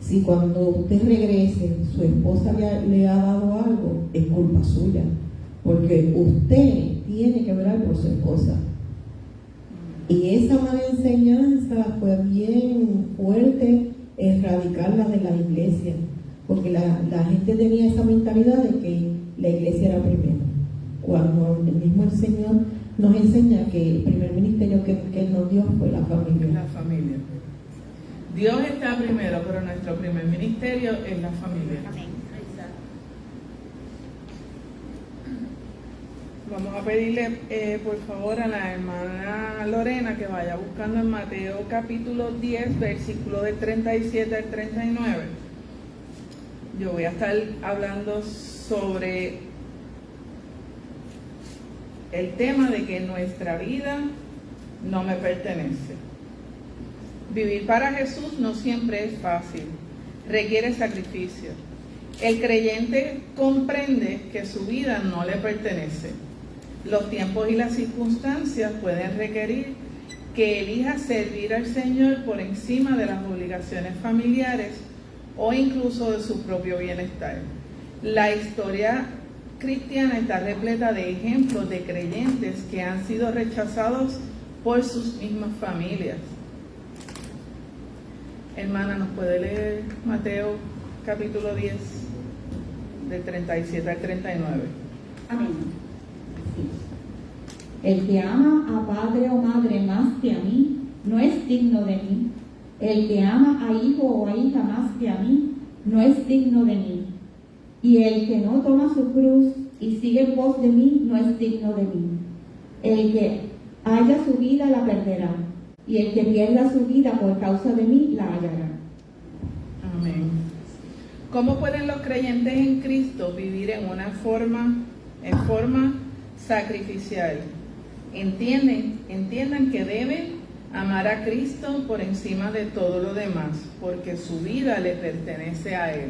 Si cuando usted regrese su esposa le ha dado algo, es culpa suya, porque usted tiene que velar por su esposa. Y esa mala enseñanza fue bien fuerte, erradicarla de la iglesia, porque la gente tenía esa mentalidad de que la iglesia era primero, cuando el Señor nos enseña que el primer ministerio que Él nos dio fue la familia. La familia. Dios está primero, pero nuestro primer ministerio es la familia. Amén. Vamos a pedirle, por favor, a la hermana Lorena que vaya buscando en Mateo capítulo 10, versículo del 37 al 39. Yo voy a estar hablando sobre el tema de que nuestra vida no me pertenece. Vivir para Jesús no siempre es fácil, requiere sacrificio. El creyente comprende que su vida no le pertenece. Los tiempos y las circunstancias pueden requerir que elija servir al Señor por encima de las obligaciones familiares o incluso de su propio bienestar. La historia cristiana está repleta de ejemplos de creyentes que han sido rechazados por sus mismas familias. Hermana, ¿nos puede leer Mateo capítulo 10, del 37 al 39? Amén. El que ama a padre o madre más que a mí, no es digno de mí. El que ama a hijo o a hija más que a mí, no es digno de mí. Y el que no toma su cruz y sigue en pos de mí, no es digno de mí. El que haya su vida la perderá, y el que pierda su vida por causa de mí la hallará. Amén. ¿Cómo pueden los creyentes en Cristo vivir en forma sacrificial? Entiendan que deben amar a Cristo por encima de todo lo demás, porque su vida le pertenece a Él.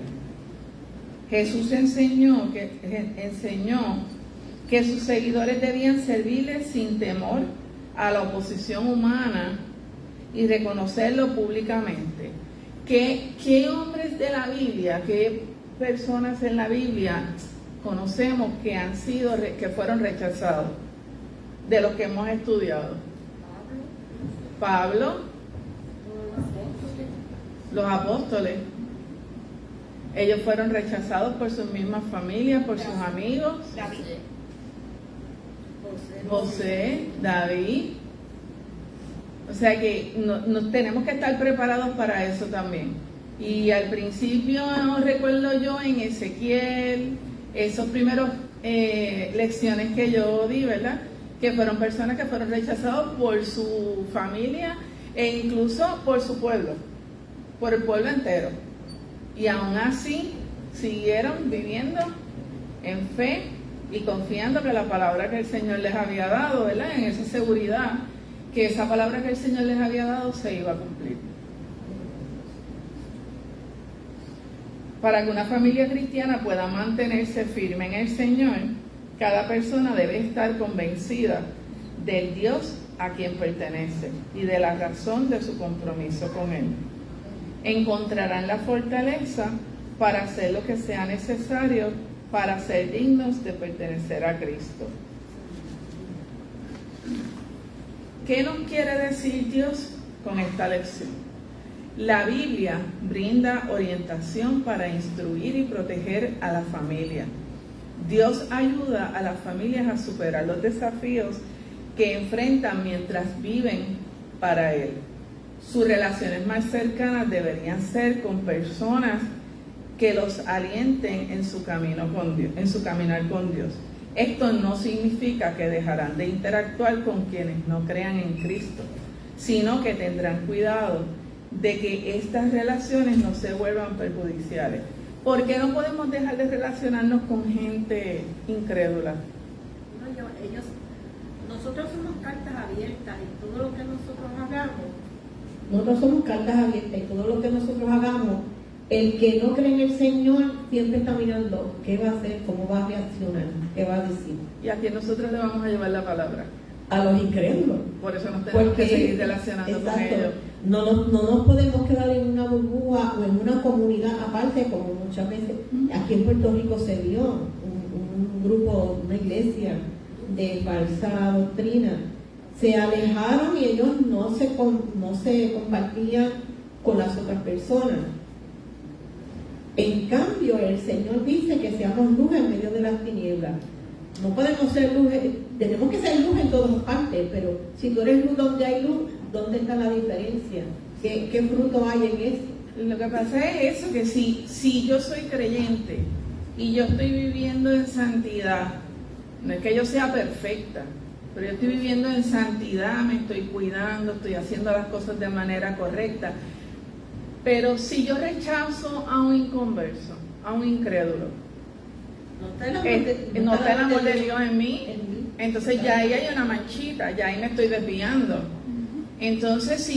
Jesús enseñó que sus seguidores debían servirle sin temor a la oposición humana y reconocerlo públicamente. ¿Qué hombres de la Biblia, qué personas en la Biblia conocemos que fueron rechazados de los que hemos estudiado? Pablo, los apóstoles. Ellos fueron rechazados por sus mismas familias, por sus amigos. David. José, David. O sea que nos tenemos que estar preparados para eso también. Y al principio recuerdo yo en Ezequiel, esos primeros lecciones que yo di, ¿verdad? Que fueron personas que fueron rechazadas por su familia e incluso por su pueblo, por el pueblo entero. Y aún así siguieron viviendo en fe y confiando que la palabra que el Señor les había dado, ¿verdad? En esa seguridad, que esa palabra que el Señor les había dado se iba a cumplir. Para que una familia cristiana pueda mantenerse firme en el Señor, cada persona debe estar convencida del Dios a quien pertenece y de la razón de su compromiso con Él. Encontrarán la fortaleza para hacer lo que sea necesario para ser dignos de pertenecer a Cristo. ¿Qué nos quiere decir Dios con esta lección? La Biblia brinda orientación para instruir y proteger a la familia. Dios ayuda a las familias a superar los desafíos que enfrentan mientras viven para Él. Sus relaciones más cercanas deberían ser con personas que los alienten en su camino con Dios, en su caminar con Dios. Esto no significa que dejarán de interactuar con quienes no crean en Cristo, sino que tendrán cuidado de que estas relaciones no se vuelvan perjudiciales. ¿Por qué no podemos dejar de relacionarnos con gente incrédula? Nosotros somos cartas abiertas y todo lo que nosotros hagamos. Nosotros somos cartas abiertas y todo lo que nosotros hagamos, el que no cree en el Señor siempre está mirando qué va a hacer, cómo va a reaccionar, qué va a decir. Y a quién nosotros le vamos a llevar la palabra. A los incrédulos. Por eso nos tenemos que seguir relacionando con ellos. No nos podemos quedar en una burbuja o en una comunidad aparte, como muchas veces aquí en Puerto Rico se vio un grupo, una iglesia de falsa doctrina. Se alejaron y ellos no se compartían con las otras personas. En cambio, el Señor dice que seamos luz en medio de las tinieblas. No podemos ser luz, tenemos que ser luz en todas partes, pero si tú eres luz donde hay luz, ¿dónde está la diferencia? ¿Qué fruto hay en eso? Lo que pasa es eso, que si yo soy creyente y yo estoy viviendo en santidad, no es que yo sea perfecta, pero yo estoy viviendo en santidad, me estoy cuidando, estoy haciendo las cosas de manera correcta. Pero si yo rechazo a un inconverso, a un incrédulo, no está el amor de Dios en mí, entonces ya ahí hay una manchita, ya ahí me estoy desviando. Entonces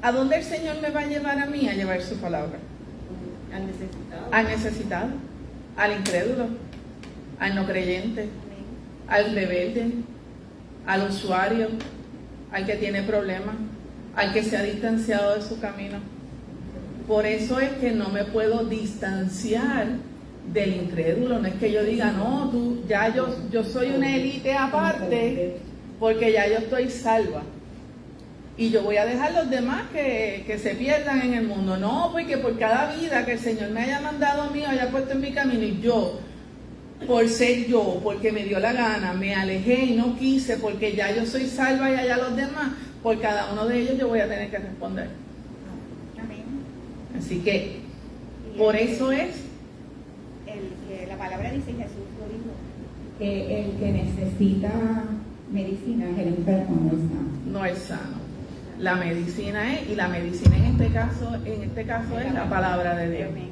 ¿a dónde el Señor me va a llevar a mí? A llevar su palabra. Al necesitado, al incrédulo, al no creyente, al rebelde, al usuario, al que tiene problemas, al que se ha distanciado de su camino. Por eso es que no me puedo distanciar del incrédulo. No es que yo diga, no, yo soy una élite aparte porque ya yo estoy salva. Y yo voy a dejar los demás que se pierdan en el mundo. No, porque por cada vida que el Señor me haya mandado a mí, haya puesto en mi camino, y yo, por ser yo, porque me dio la gana, me alejé y no quise, porque ya yo soy salva y allá los demás, por cada uno de ellos yo voy a tener que responder. Amén. Así que, Y por eso es, que la palabra dice, Jesús lo dijo, que el que necesita medicina es el enfermo, no es sano. no es sano. La medicina es, y la medicina en este caso es la palabra de Dios. Amén.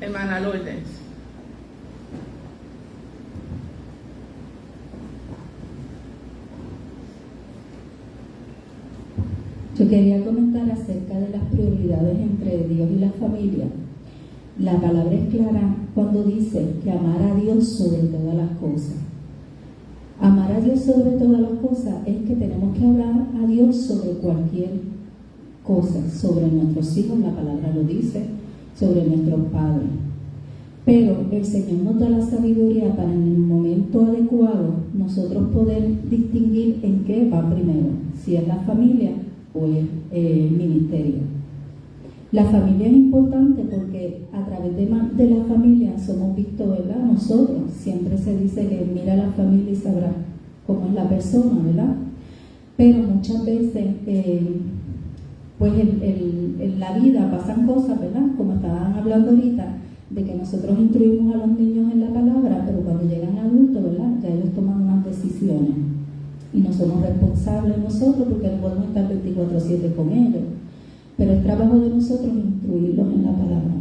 Hermana Lourdes. Yo quería comentar acerca de las prioridades entre Dios y la familia. La palabra es clara cuando dice que amar a Dios sobre todas las cosas. Amar a Dios sobre todas las cosas es que tenemos que hablar a Dios sobre cualquier cosa, sobre nuestros hijos, la palabra lo dice, sobre nuestros padres. Pero el Señor nos da la sabiduría para en el momento adecuado nosotros poder distinguir en qué va primero, si es la familia o es el ministerio. La familia es importante porque a través de la familia somos vistos, ¿verdad? Nosotros, siempre se dice que mira a la familia y sabrá cómo es la persona, ¿verdad? Pero muchas veces, pues en la vida pasan cosas, ¿verdad? Como estaban hablando ahorita, de que nosotros instruimos a los niños en la palabra, pero cuando llegan adultos, ¿verdad? Ya ellos toman unas decisiones y no somos responsables nosotros porque no podemos estar 24/7 con ellos. Pero es trabajo de nosotros instruirlos en la palabra.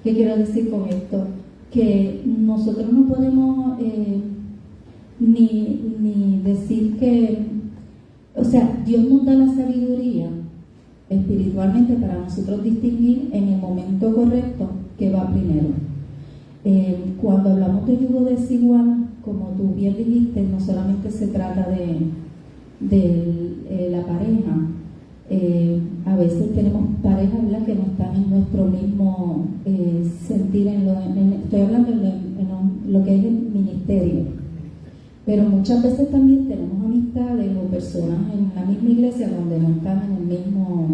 ¿Qué quiero decir con esto? Que nosotros no podemos ni decir que, o sea, Dios nos da la sabiduría espiritualmente para nosotros distinguir en el momento correcto qué va primero. Cuando hablamos de yugo desigual, como tú bien dijiste, no solamente se trata de la pareja. A veces tenemos parejas, ¿verdad?, que no están en nuestro mismo sentir, estoy hablando en lo que es el ministerio, pero muchas veces también tenemos amistades o personas en la misma iglesia donde no están en el mismo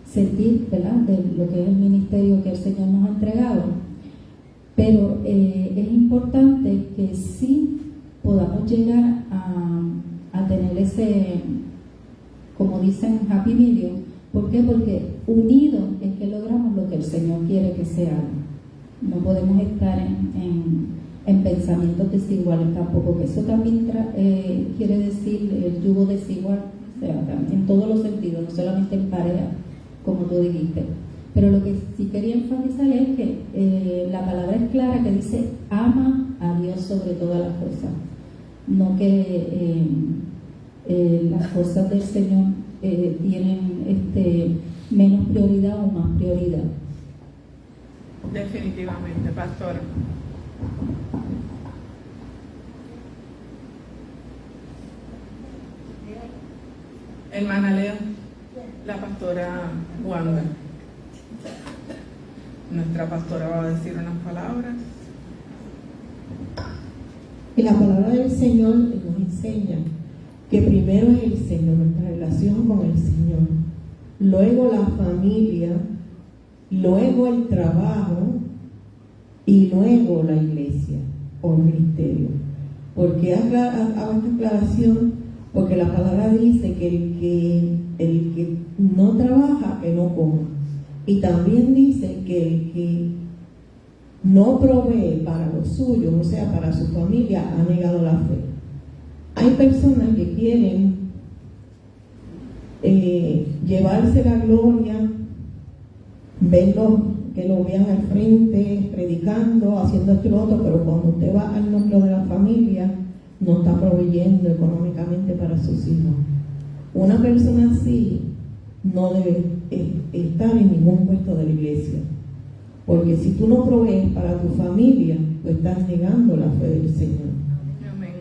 sentir, ¿verdad?, de lo que es el ministerio que el Señor nos ha entregado. Pero es importante que sí podamos llegar a tener ese, como dicen, happy medium. ¿Por qué? Porque unidos es que logramos lo que el Señor quiere que se haga. No podemos estar en pensamientos desiguales tampoco, que eso también quiere decir el yugo desigual, o sea, en todos los sentidos, no solamente en pareja, como tú dijiste. Pero lo que sí quería enfatizar es que la palabra es clara, que dice ama a Dios sobre todas las cosas, no que las cosas del Señor tienen menos prioridad o más prioridad. Definitivamente, pastora. Hermana Leo, la pastora Wanda. Nuestra pastora va a decir unas palabras. Y la palabra del Señor nos enseña que primero es el Señor, nuestra relación con el Señor, luego la familia, luego el trabajo y luego la iglesia o el ministerio. ¿Por qué hago esta aclaración? Porque la palabra dice que el que no trabaja, que no coma. Y también dice que el que no provee para los suyos, o sea, para su familia, ha negado la fe. Hay personas que quieren llevarse la gloria, verlo, que lo vean al frente, predicando, haciendo esto y lo otro, pero cuando usted va al núcleo de la familia, no está proveyendo económicamente para sus hijos. Una persona así no debe estar en ningún puesto de la iglesia, porque si tú no provees para tu familia, tú estás negando la fe del Señor. Amén.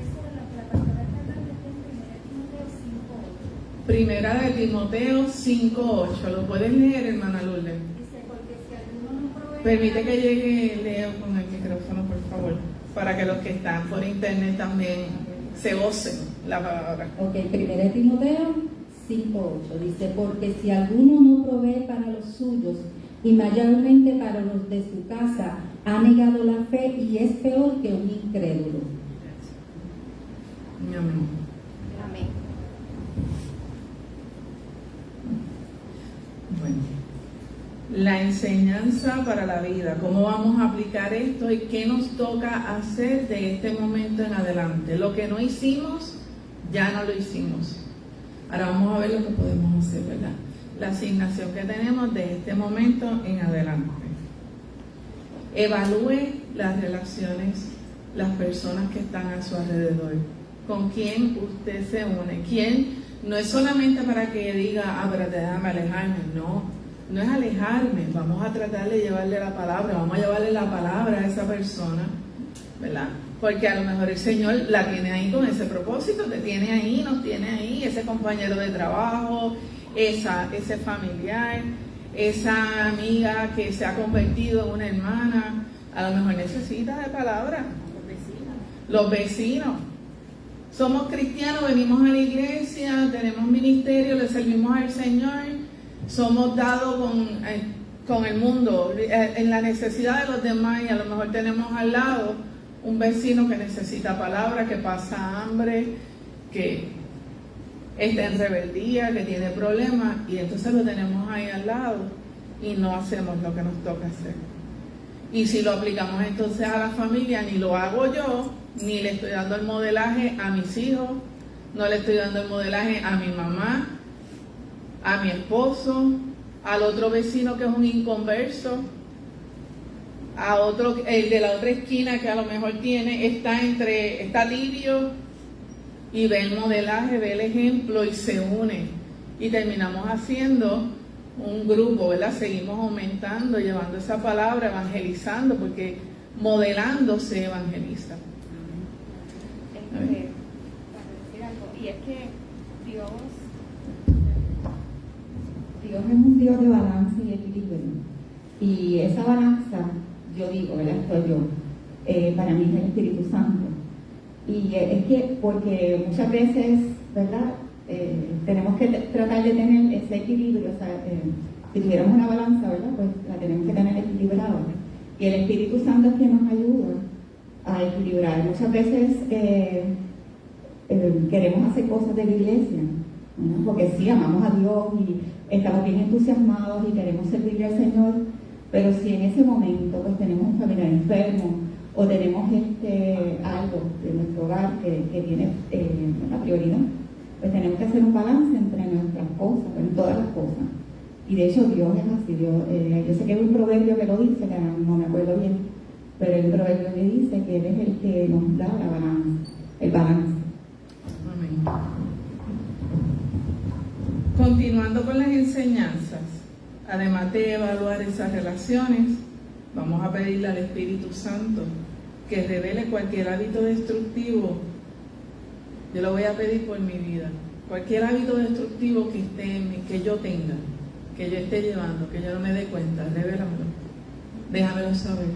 Eso de la pastora está hablando de 1 Timoteo 5:8. Primera de Timoteo 5:8. ¿Lo puedes leer, hermana Lourdes? Dice, porque si alguno no provee... Permite que llegue Leo con el micrófono, por favor, para que los que están por internet también se gocen la palabra. Ok, 1 Timoteo 5:8 dice, porque si alguno no provee para los suyos y mayormente para los de su casa, ha negado la fe y es peor que un incrédulo. Amén. Amén. Bueno, la enseñanza para la vida, cómo vamos a aplicar esto y qué nos toca hacer de este momento en adelante. Lo que no hicimos, ya no lo hicimos. Ahora vamos a ver lo que podemos hacer, ¿verdad? La asignación que tenemos de este momento en adelante. Evalúe las relaciones, las personas que están a su alrededor, con quién usted se une, quién, no es solamente para que diga, pero déjame alejarme, no es alejarme, vamos a tratar de llevarle la palabra, vamos a llevarle la palabra a esa persona, ¿verdad? Porque a lo mejor el Señor la tiene ahí con ese propósito, te tiene ahí, nos tiene ahí, ese compañero de trabajo, ese familiar, esa amiga que se ha convertido en una hermana, a lo mejor necesita de palabra. Los vecinos. Somos cristianos, venimos a la iglesia, tenemos ministerio, le servimos al Señor, somos dados con el mundo, en la necesidad de los demás, y a lo mejor tenemos al lado un vecino que necesita palabra, que pasa hambre, que está en rebeldía, que tiene problemas, y entonces lo tenemos ahí al lado y no hacemos lo que nos toca hacer. Y si lo aplicamos entonces a la familia, ni lo hago yo, ni le estoy dando el modelaje a mis hijos, no le estoy dando el modelaje a mi mamá, a mi esposo, al otro vecino que es un inconverso, a otro, el de la otra esquina que a lo mejor está tibio, y ve el modelaje, ve el ejemplo y se une. Y terminamos haciendo un grupo, ¿verdad? Seguimos aumentando, llevando esa palabra, evangelizando, porque modelando se evangeliza. Para decir algo, y es que Dios Dios es un Dios de balance y equilibrio. Y esa balanza, yo digo, ¿verdad? Estoy yo. Para mí es el Espíritu Santo. Y es que, porque muchas veces, ¿verdad? Tenemos que tratar de tener ese equilibrio. O sea, si tuviéramos una balanza, ¿verdad? Pues la tenemos que tener equilibrada. Y el Espíritu Santo es quien nos ayuda a equilibrar. Muchas veces queremos hacer cosas de la iglesia, ¿no? Porque sí, amamos a Dios y estamos bien entusiasmados y queremos servirle al Señor, pero si en ese momento pues tenemos un familiar enfermo o tenemos algo de nuestro hogar que tiene una prioridad, pues tenemos que hacer un balance entre nuestras cosas, en todas las cosas. Y de hecho Dios es así. Yo sé que hay un proverbio que lo dice, que no me acuerdo bien, pero el proverbio que dice que Él es el que nos da el balance. Amén. Continuando con las enseñanzas, además de evaluar esas relaciones, vamos a pedirle al Espíritu Santo que revele cualquier hábito destructivo. Yo lo voy a pedir por mi vida. Cualquier hábito destructivo que esté en mí, que yo tenga, que yo esté llevando, que yo no me dé cuenta, revélamelo. Déjamelo saber.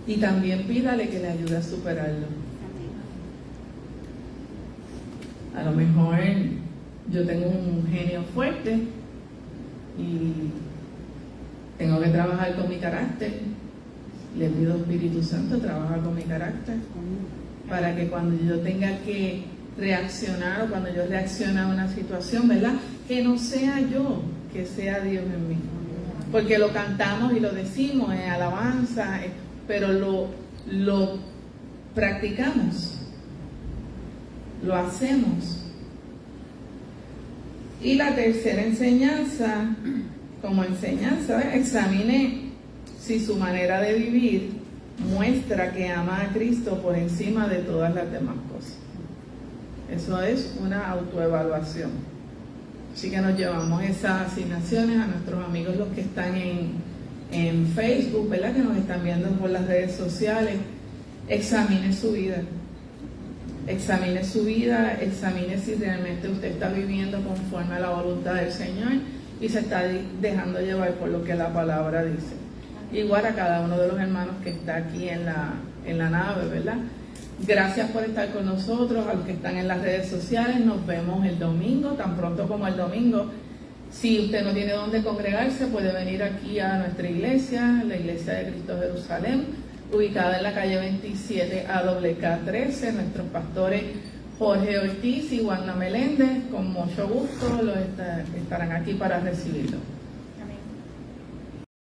Y también pídale que le ayude a superarlo. A lo mejor yo tengo un genio fuerte y tengo que trabajar con mi carácter. Le pido Espíritu Santo, trabaja con mi carácter, para que cuando yo tenga que reaccionar o cuando yo reaccione a una situación, ¿verdad? Que no sea yo, que sea Dios en mí. Porque lo cantamos y lo decimos en alabanza, pero lo practicamos, lo hacemos. Y la tercera enseñanza, como enseñanza, examine si su manera de vivir muestra que ama a Cristo por encima de todas las demás cosas. Eso es una autoevaluación. Así que nos llevamos esas asignaciones a nuestros amigos, los que están en Facebook, ¿verdad? Que nos están viendo por las redes sociales. Examine su vida. examine su vida, examine si realmente usted está viviendo conforme a la voluntad del Señor y se está dejando llevar por lo que la palabra dice. Igual a cada uno de los hermanos que está aquí en la nave, ¿verdad? Gracias por estar con nosotros, a los que están en las redes sociales. Nos vemos el domingo, tan pronto como el domingo. Si usted no tiene dónde congregarse, puede venir aquí a nuestra iglesia, la Iglesia de Cristo Jerusalén, ubicada en la calle 27 AWK13. Nuestros pastores Jorge Ortiz y Wanda Meléndez, con mucho gusto, estarán aquí para recibirlo.